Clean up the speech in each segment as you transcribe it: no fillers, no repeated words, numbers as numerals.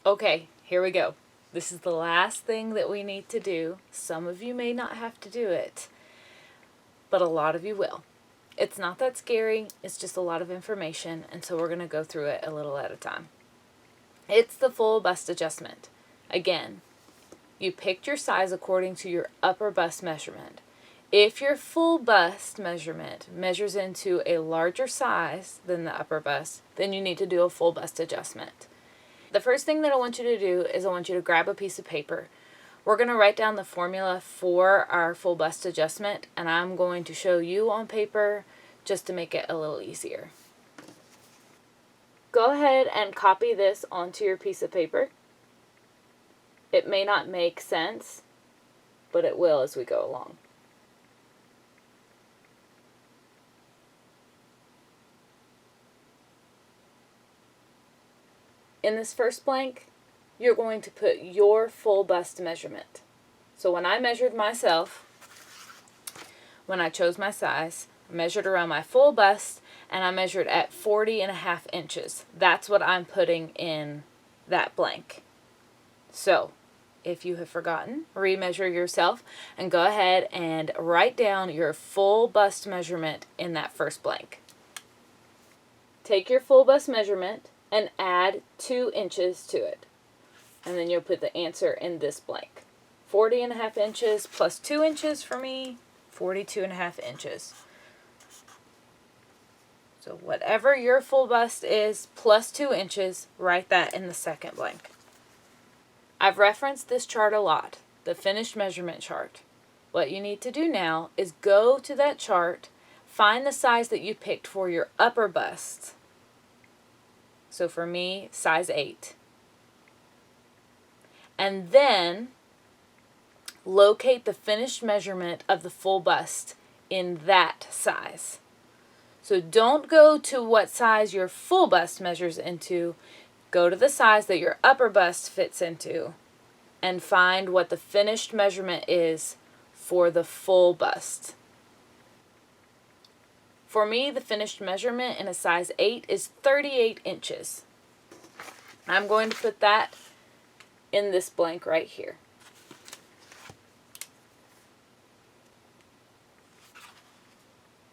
Okay, here we go. This is the last thing that we need to do. Some of you may not have to do it, but a lot of you will. It's not that scary, it's just a lot of information, and so we're going to go through it a little at a time. It's the full bust adjustment. Again, you picked your size according to your upper bust measurement. If your full bust measurement measures into a larger size than the upper bust, then you need to do a full bust adjustment. The first thing that I want you to do is I want you to grab a piece of paper. We're going to write down the formula for our full bust adjustment, and I'm going to show you on paper just to make it a little easier. Go ahead and copy this onto your piece of paper. It may not make sense, but it will as we go along. In this first blank, you're going to put your full bust measurement. So when I measured myself, when I chose my size, I measured around my full bust, and I measured at 40.5 inches. That's what I'm putting in that blank. So, if you have forgotten, remeasure yourself and go ahead and write down your full bust measurement in that first blank. Take your full bust measurement and add 2 inches to it. And then you'll put the answer in this blank. 40.5 inches plus 2 inches for me, 42.5 inches. So whatever your full bust is plus 2 inches, write that in the second blank. I've referenced this chart a lot, the finished measurement chart. What you need to do now is go to that chart, find the size that you picked for your upper bust. So for me, size 8. And then locate the finished measurement of the full bust in that size. So don't go to what size your full bust measures into. Go to the size that your upper bust fits into and find what the finished measurement is for the full bust. For me, the finished measurement in a size 8 is 38 inches. I'm going to put that in this blank right here.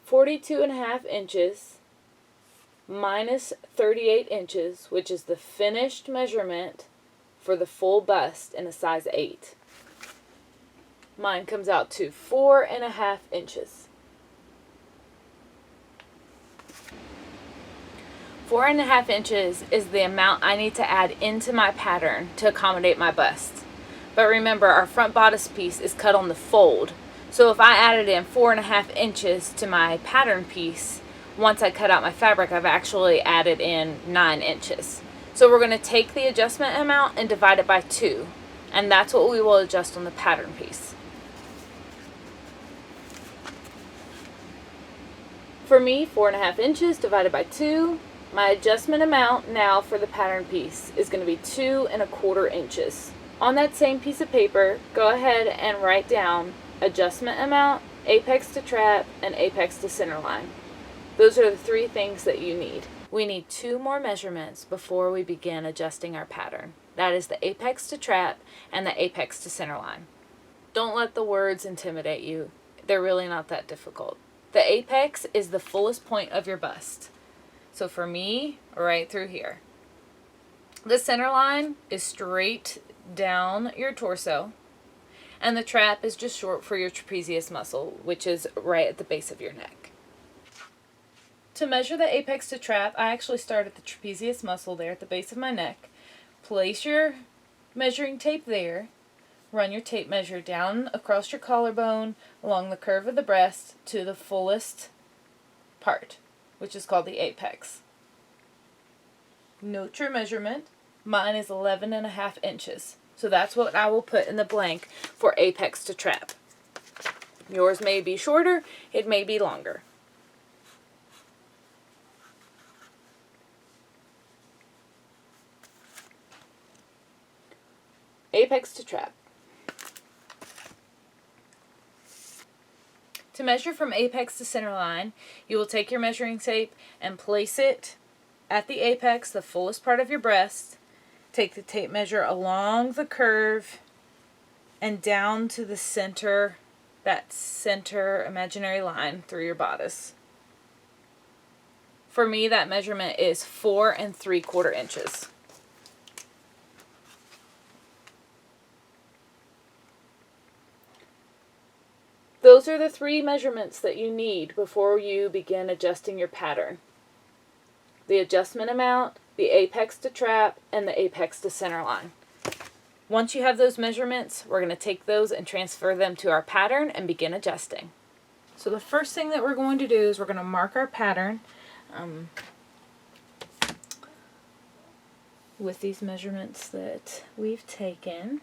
(42.5 inches minus 38 inches, which is the finished measurement for the full bust in a size 8. Mine comes out to 4.5 inches. 4.5 inches is the amount I need to add into my pattern to accommodate my bust. But remember, our front bodice piece is cut on the fold. So if I added in 4.5 inches to my pattern piece, once I cut out my fabric, I've actually added in 9 inches. So we're going to take the adjustment amount and divide it by 2. And that's what we will adjust on the pattern piece. For me, 4.5 inches divided by 2. My adjustment amount now for the pattern piece is going to be 2.25 inches. On that same piece of paper, go ahead and write down adjustment amount, apex to trap, and apex to centerline. Those are the 3 things that you need. We need 2 more measurements before we begin adjusting our pattern. That is the apex to trap and the apex to centerline. Don't let the words intimidate you. They're really not that difficult. The apex is the fullest point of your bust. So for me, right through here. The center line is straight down your torso, and the trap is just short for your trapezius muscle, which is right at the base of your neck. To measure the apex to trap, I actually start at the trapezius muscle there at the base of my neck. Place your measuring tape there. Run your tape measure down across your collarbone, along the curve of the breast to the fullest part, which is called the apex. Note your measurement. Mine is 11.5 inches. So that's what I will put in the blank for apex to trap. Yours may be shorter, it may be longer. Apex to trap. To measure from apex to center line, you will take your measuring tape and place it at the apex, the fullest part of your breast. take the tape measure along the curve and down to the center, that center imaginary line through your bodice. For me, that measurement is 4 3/4 inches. Those are the 3 measurements that you need before you begin adjusting your pattern. The adjustment amount, the apex to trap, and the apex to center line. Once you have those measurements, we're going to take those and transfer them to our pattern and begin adjusting. So the first thing that we're going to do is we're going to mark our pattern with these measurements that we've taken.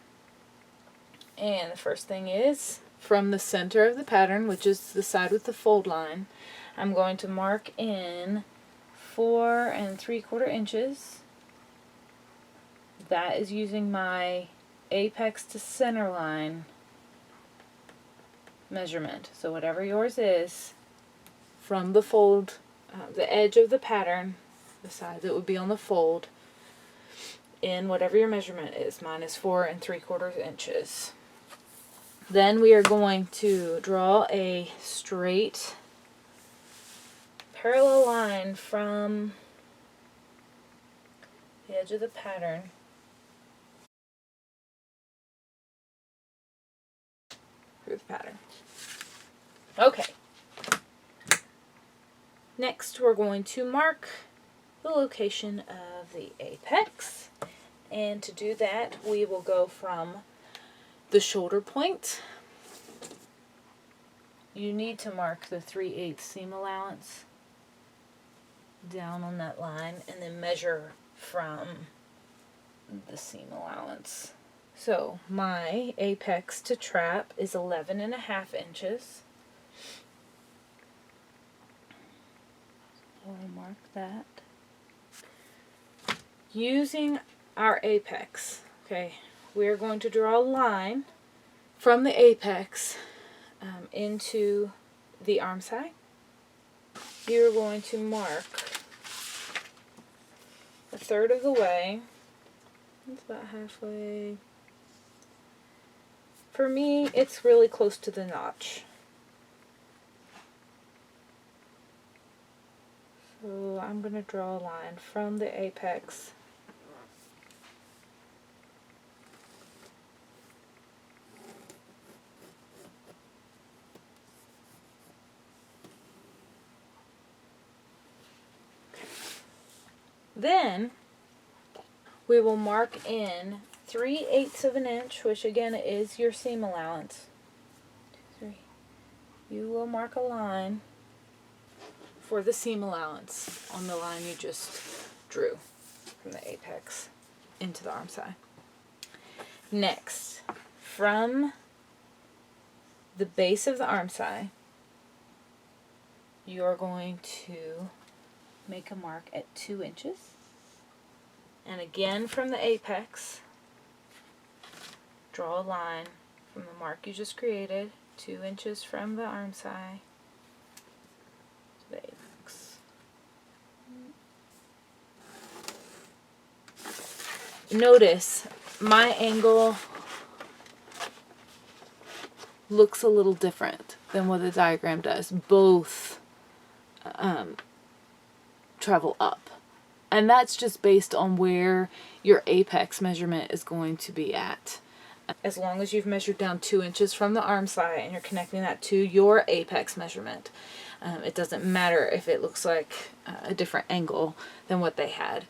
And the first thing is, from the center of the pattern, which is the side with the fold line, I'm going to mark in 4 3/4 inches. That is using my apex to center line measurement. So whatever yours is, from the fold, the edge of the pattern, the side that would be on the fold, in whatever your measurement is. Mine is 4 3/4 inches. Then we are going to draw a straight parallel line from the edge of the pattern through the pattern. Okay. Next, we're going to mark the location of the apex. And to do that, we will go from the shoulder point. You need to mark the 3/8 seam allowance down on that line and then measure from the seam allowance. So my apex to trap is 11.5 inches. So I'll mark that. Using our apex, okay, we're going to draw a line from the apex into the arm side. You're going to mark 1/3 of the way. It's about halfway. For me, it's really close to the notch. So I'm going to draw a line from the apex Then we will mark in 3/8 of an inch, which again is your seam allowance. 2, 3. You will mark a line for the seam allowance on the line you just drew from the apex into the arm side. Next, from the base of the arm side, you are going to make a mark at 2 inches. And again from the apex, draw a line from the mark you just created, 2 inches from the arm side to the apex. Notice my angle looks a little different than what the diagram does. Both travel up. And that's just based on where your apex measurement is going to be at. As long as you've measured down 2 inches from the arm side and you're connecting that to your apex measurement, it doesn't matter if it looks like a different angle than what they had.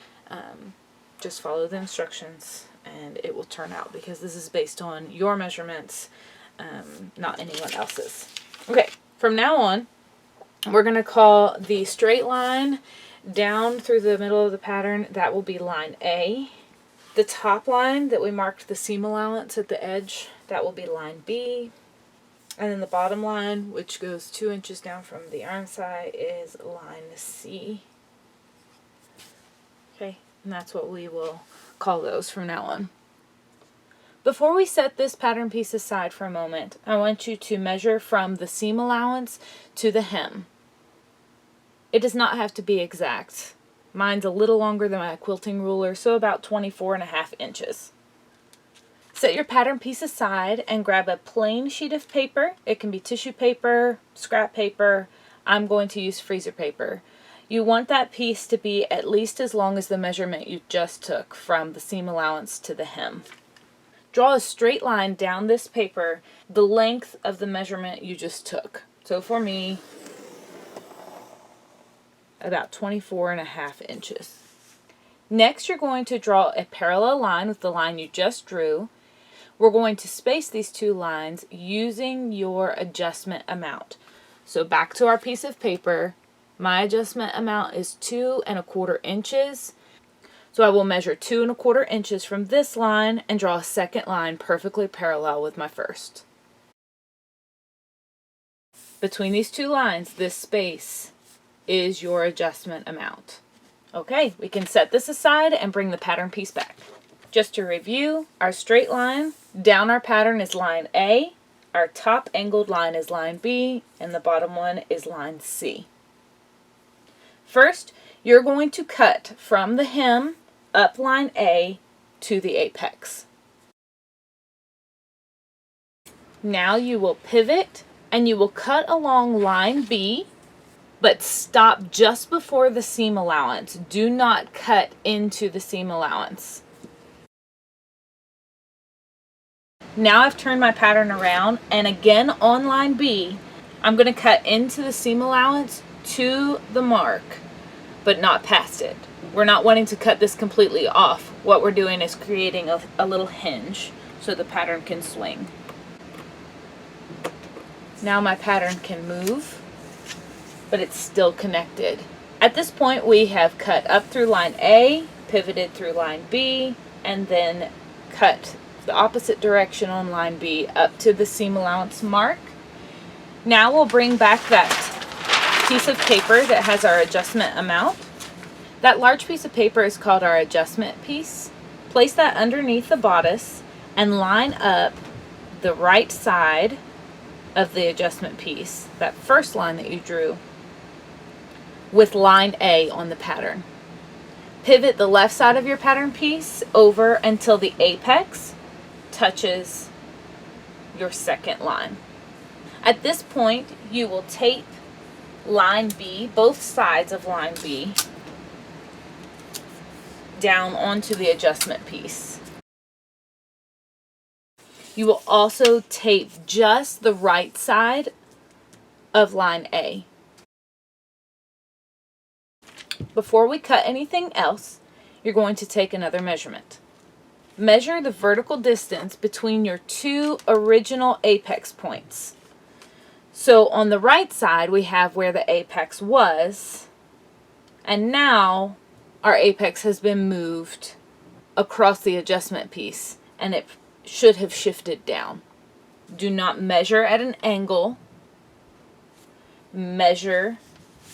Just follow the instructions and it will turn out, because this is based on your measurements, not anyone else's. Okay, from now on, we're going to call the straight line down through the middle of the pattern, that will be line A. The top line that we marked the seam allowance at the edge, that will be line B. And then the bottom line, which goes 2 inches down from the arm side, is line C. Okay, and that's what we will call those from now on. Before we set this pattern piece aside for a moment, I want you to measure from the seam allowance to the hem. It does not have to be exact. Mine's a little longer than my quilting ruler, so about 24.5 inches. Set your pattern piece aside and grab a plain sheet of paper. It can be tissue paper, scrap paper. I'm going to use freezer paper. You want that piece to be at least as long as the measurement you just took from the seam allowance to the hem. Draw a straight line down this paper the length of the measurement you just took. So for me, about 24.5 inches. Next, you're going to draw a parallel line with the line you just drew. We're going to space these two lines using your adjustment amount. So back to our piece of paper, my adjustment amount is 2¼ inches. So I will measure 2¼ inches from this line and draw a second line perfectly parallel with my first. Between these two lines, this space is your adjustment amount. Okay, we can set this aside and bring the pattern piece back. Just to review, our straight line down our pattern is line A, our top angled line is line B, and the bottom one is line C. First, you're going to cut from the hem up line A to the apex. Now you will pivot and you will cut along line B, but stop just before the seam allowance. Do not cut into the seam allowance. Now I've turned my pattern around, and again on line B, I'm going to cut into the seam allowance to the mark, but not past it. We're not wanting to cut this completely off. What we're doing is creating a little hinge so the pattern can swing. Now my pattern can move, but it's still connected. At this point, we have cut up through line A, pivoted through line B, and then cut the opposite direction on line B up to the seam allowance mark. Now we'll bring back that piece of paper that has our adjustment amount. That large piece of paper is called our adjustment piece. Place that underneath the bodice and line up the right side of the adjustment piece, that first line that you drew, with line A on the pattern. Pivot the left side of your pattern piece over until the apex touches your second line. At this point, you will tape line B, both sides of line B, down onto the adjustment piece. You will also tape just the right side of line A. Before we cut anything else, you're going to take another measurement. Measure the vertical distance between your two original apex points. So on the right side, we have where the apex was, and now our apex has been moved across the adjustment piece, and it should have shifted down. Do not measure at an angle. Measure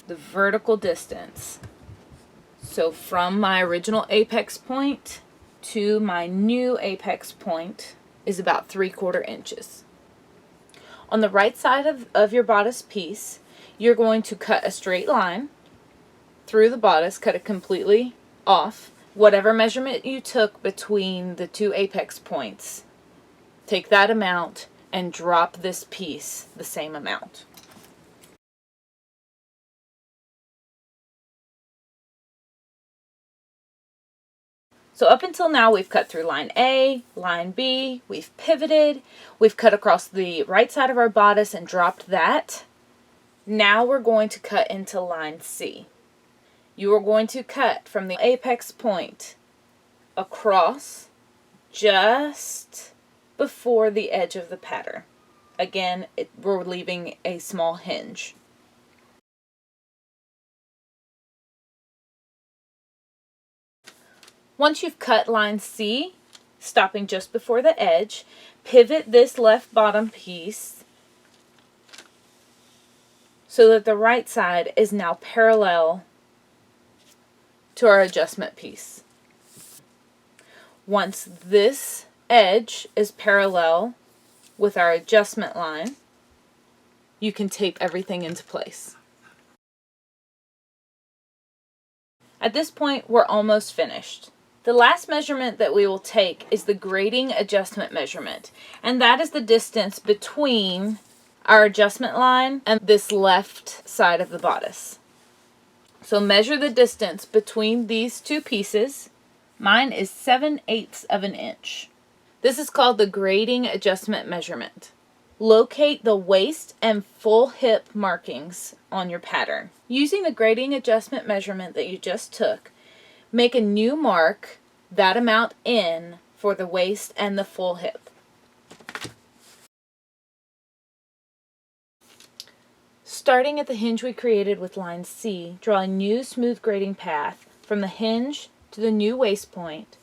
the vertical distance. So from my original apex point to my new apex point is about 3/4 inches. On the right side of your bodice piece, you're going to cut a straight line through the bodice, cut it completely off. Whatever measurement you took between the two apex points, take that amount and drop this piece the same amount. So up until now, we've cut through line A, line B, we've pivoted, we've cut across the right side of our bodice and dropped that. Now we're going to cut into line C. You are going to cut from the apex point across just before the edge of the pattern. Again, we're leaving a small hinge. Once you've cut line C, stopping just before the edge, pivot this left bottom piece so that the right side is now parallel to our adjustment piece. Once this edge is parallel with our adjustment line, you can tape everything into place. At this point, we're almost finished. The last measurement that we will take is the grading adjustment measurement, and that is the distance between our adjustment line and this left side of the bodice. So measure the distance between these two pieces. Mine is 7/8 of an inch. This is called the grading adjustment measurement. Locate the waist and full hip markings on your pattern. Using the grading adjustment measurement that you just took, make a new mark that amount in for the waist and the full hip. Starting at the hinge we created with line C, draw a new smooth grading path from the hinge to the new waist point,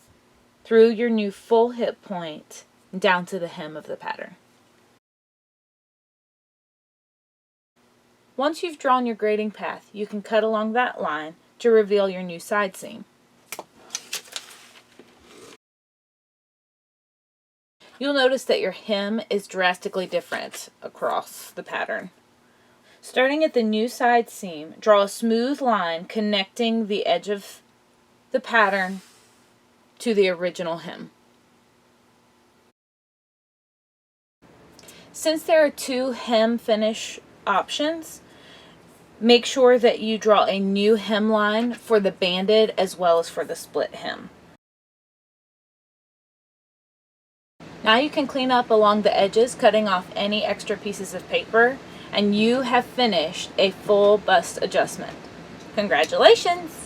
through your new full hip point, down to the hem of the pattern. Once you've drawn your grading path, you can cut along that line to reveal your new side seam. You'll notice that your hem is drastically different across the pattern. Starting at the new side seam, draw a smooth line connecting the edge of the pattern to the original hem. Since there are two hem finish options, make sure that you draw a new hemline for the banded as well as for the split hem. Now you can clean up along the edges, cutting off any extra pieces of paper, and you have finished a full bust adjustment. Congratulations!